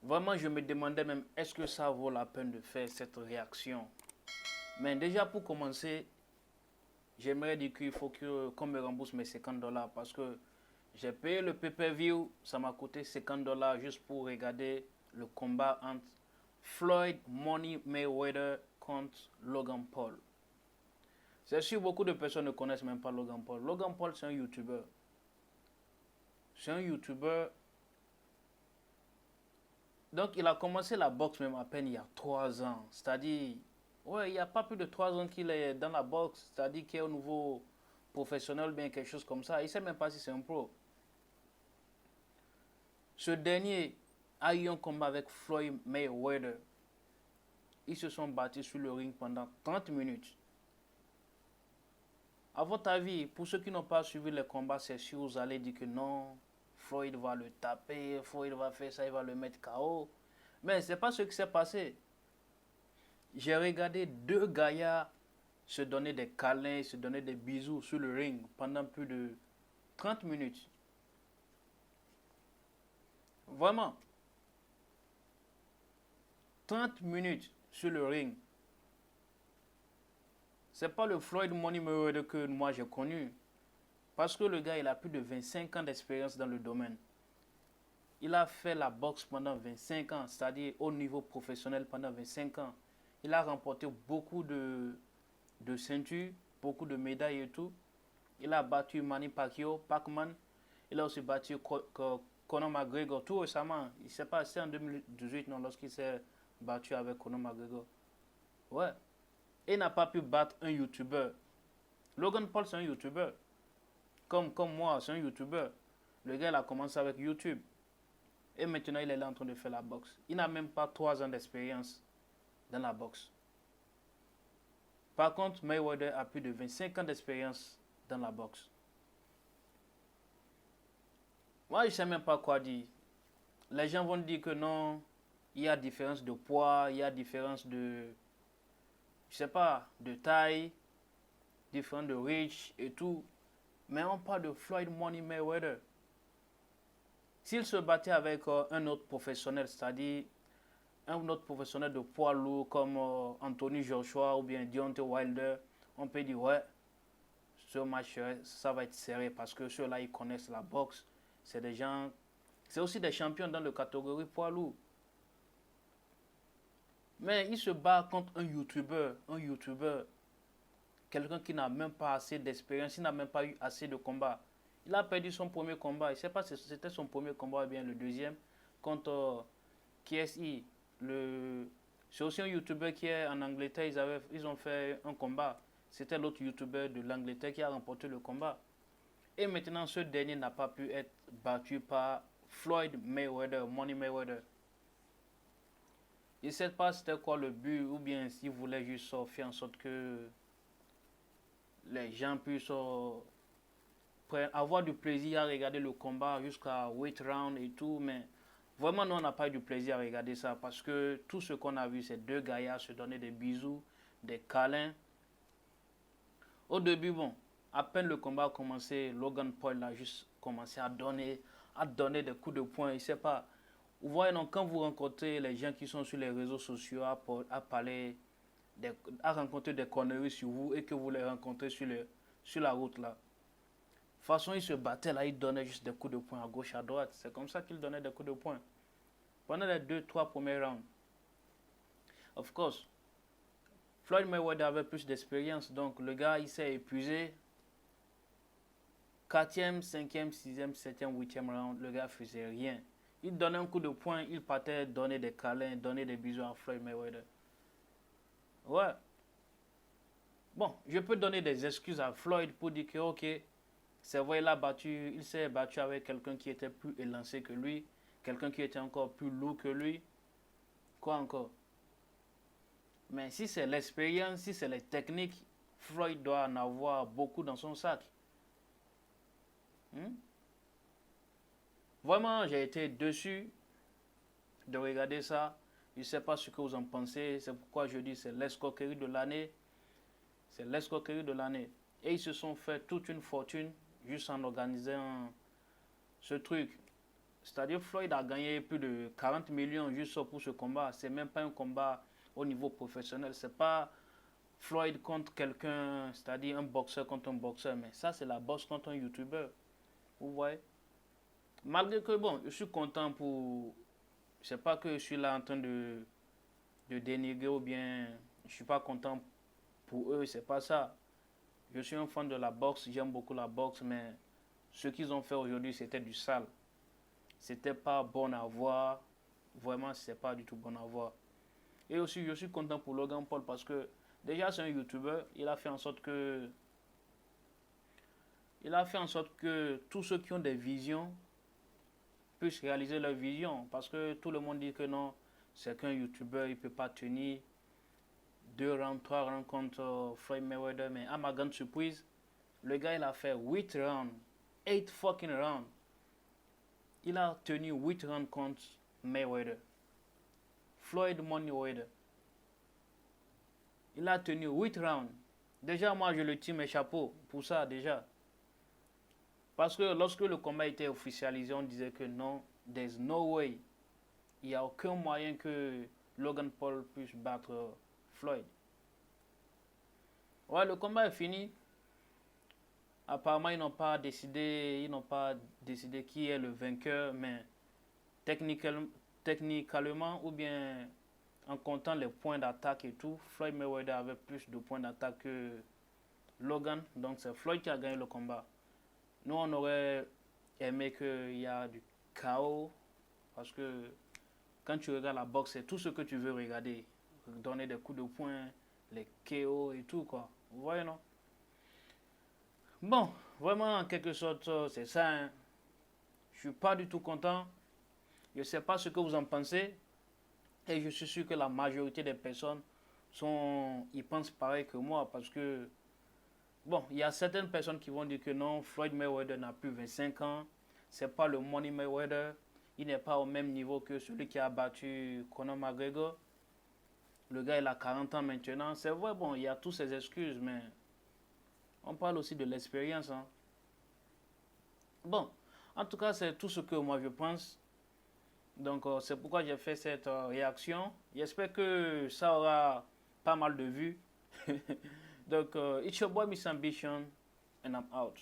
Vraiment, je me demandais même, est-ce que ça vaut la peine de faire cette réaction? Mais déjà, pour commencer, j'aimerais dire qu'il faut qu'on me rembourse mes $50 parce que j'ai payé le pay-per-view, ça m'a coûté $50 juste pour regarder le combat entre Floyd Money Mayweather contre Logan Paul. C'est sûr, beaucoup de personnes ne connaissent même pas Logan Paul. Logan Paul, c'est un YouTuber. C'est un YouTuber. Donc, il a commencé la boxe même à peine il y a 3 ans. C'est-à-dire, ouais, il n'y a pas plus de 3 ans qu'il est dans la boxe. C'est-à-dire qu'il est au niveau professionnel, bien quelque chose comme ça. Il ne sait même pas si c'est un pro. Ce dernier a eu un combat avec Floyd Mayweather. Ils se sont battus sur le ring pendant 30 minutes. À votre avis, pour ceux qui n'ont pas suivi les combats, c'est sûr, vous allez dire que non, Floyd va le taper, Floyd va faire ça, il va le mettre KO. Mais ce n'est pas ce qui s'est passé. J'ai regardé deux gaillards se donner des câlins, se donner des bisous sur le ring pendant plus de 30 minutes. Vraiment. 30 minutes sur le ring. C'est pas le Floyd Money Mayweather que moi j'ai connu. Parce que le gars, il a plus de 25 ans d'expérience dans le domaine. Il a fait la boxe pendant 25 ans, c'est-à-dire au niveau professionnel pendant 25 ans. Il a remporté beaucoup de ceintures, beaucoup de médailles et tout. Il a battu Manny Pacquiao, Pac-Man. Il a aussi battu Conor McGregor tout récemment. Il s'est passé en 2018, non, lorsqu'il s'est battu avec Conor McGregor. Ouais. Et il n'a pas pu battre un YouTuber. Logan Paul, c'est un YouTuber. Comme moi, c'est un YouTuber. Le gars, il a commencé avec YouTube. Et maintenant, il est là en train de faire la boxe. Il n'a même pas 3 ans d'expérience dans la boxe. Par contre, Mayweather a plus de 25 ans d'expérience dans la boxe. Moi, je ne sais même pas quoi dire. Les gens vont dire que non, il y a différence de poids, il y a différence de, je sais pas, de taille, différence de reach et tout. Mais on parle de Floyd Money Mayweather. S'il se battait avec un autre professionnel, c'est-à-dire un autre professionnel de poids lourd comme Anthony Joshua ou bien Deontay Wilder, on peut dire ouais, ce match ça va être serré parce que ceux-là ils connaissent la boxe. C'est des gens, c'est aussi des champions dans la catégorie poids lourd. Mais il se bat contre un YouTuber, quelqu'un qui n'a même pas assez d'expérience, il n'a même pas eu assez de combats. Il a perdu son premier combat, je ne sais pas si c'était son premier combat ou bien le deuxième, contre KSI. C'est aussi un YouTuber qui est en Angleterre, ils ont fait un combat. C'était l'autre YouTuber de l'Angleterre qui a remporté le combat. Et maintenant, ce dernier n'a pas pu être battu par Floyd Mayweather, Money Mayweather. Je ne sais pas c'était quoi le but ou bien s'il voulait juste faire en sorte que les gens puissent avoir du plaisir à regarder le combat jusqu'à 8 rounds et tout, mais vraiment nous on n'a pas eu du plaisir à regarder ça parce que tout ce qu'on a vu c'est deux gaillards se donner des bisous, des câlins. Au début bon, à peine le combat a commencé, Logan Paul a juste commencé à donner des coups de poing, il sait pas. Vous voyez donc quand vous rencontrez les gens qui sont sur les réseaux sociaux à parler, à rencontrer des conneries sur vous et que vous les rencontrez sur la route là. De toute façon, il se battait là, il donnait juste des coups de poing à gauche, à droite. C'est comme ça qu'il donnait des coups de poing. Pendant les 2-3 premiers rounds. Of course, Floyd Mayweather avait plus d'expérience, donc le gars, il s'est épuisé. 4e, 5e, 6e, 7e, 8e round, le gars faisait rien. Il donnait un coup de poing, il partait donner des câlins, donner des bisous à Floyd Mayweather. Ouais. Bon, je peux donner des excuses à Floyd pour dire que, ok, c'est vrai, il s'est battu avec quelqu'un qui était plus élancé que lui, quelqu'un qui était encore plus lourd que lui. Quoi encore? Mais si c'est l'expérience, si c'est les techniques, Floyd doit en avoir beaucoup dans son sac. Vraiment, j'ai été déçu de regarder ça. Je ne sais pas ce que vous en pensez. C'est pourquoi je dis c'est l'escroquerie de l'année. C'est l'escroquerie de l'année. Et ils se sont fait toute une fortune juste en organisant ce truc. C'est-à-dire Floyd a gagné plus de 40 millions juste pour ce combat. C'est même pas un combat au niveau professionnel. C'est pas Floyd contre quelqu'un, c'est-à-dire un boxeur contre un boxeur. Mais ça, c'est la boxe contre un YouTuber. Vous voyez? Malgré que, bon, je suis content pour... C'est pas que je suis là en train de dénigrer ou bien je suis pas content pour eux, c'est pas ça. Je suis un fan de la boxe, j'aime beaucoup la boxe, mais ce qu'ils ont fait aujourd'hui, c'était du sale. C'était pas bon à voir. Vraiment, c'est pas du tout bon à voir. Et aussi, je suis content pour Logan Paul parce que déjà, c'est un YouTuber. Il a fait en sorte que tous ceux qui ont des visions puissent réaliser leur vision. Parce que tout le monde dit que non, c'est qu'un YouTuber, il ne peut pas tenir 2 rounds, 3 rounds contre Floyd Mayweather. Mais à ma grande surprise, le gars, il a fait 8 rounds. 8 fucking rounds. Il a tenu 8 rounds contre Mayweather. Floyd Mayweather. Il a tenu 8 rounds. Déjà, moi, je le tire mes chapeaux pour ça, déjà. Parce que lorsque le combat était officialisé, on disait que non, there's no way. Il n'y a aucun moyen que Logan Paul puisse battre Floyd. Ouais, le combat est fini. Apparemment, ils n'ont pas décidé qui est le vainqueur, mais techniquement ou bien en comptant les points d'attaque et tout, Floyd Mayweather avait plus de points d'attaque que Logan. Donc c'est Floyd qui a gagné le combat. Nous, on aurait aimé qu'il y ait du chaos. Parce que quand tu regardes la boxe, c'est tout ce que tu veux regarder. Donner des coups de poing, les KO et tout, quoi. Vous voyez, non? Bon, vraiment, en quelque sorte, c'est ça. Hein. Je suis pas du tout content. Je ne sais pas ce que vous en pensez. Et je suis sûr que la majorité des personnes ils pensent pareil que moi. Parce que, bon, il y a certaines personnes qui vont dire que non, Floyd Mayweather n'a plus 25 ans. C'est pas le Money Mayweather. Il n'est pas au même niveau que celui qui a battu Conor McGregor. Le gars, il a 40 ans maintenant. C'est vrai, bon, il y a toutes ces excuses, mais on parle aussi de l'expérience. Hein. Bon, en tout cas, c'est tout ce que moi je pense. Donc, c'est pourquoi j'ai fait cette réaction. J'espère que ça aura pas mal de vues. Donc, it's your boy Miss Ambition, and I'm out.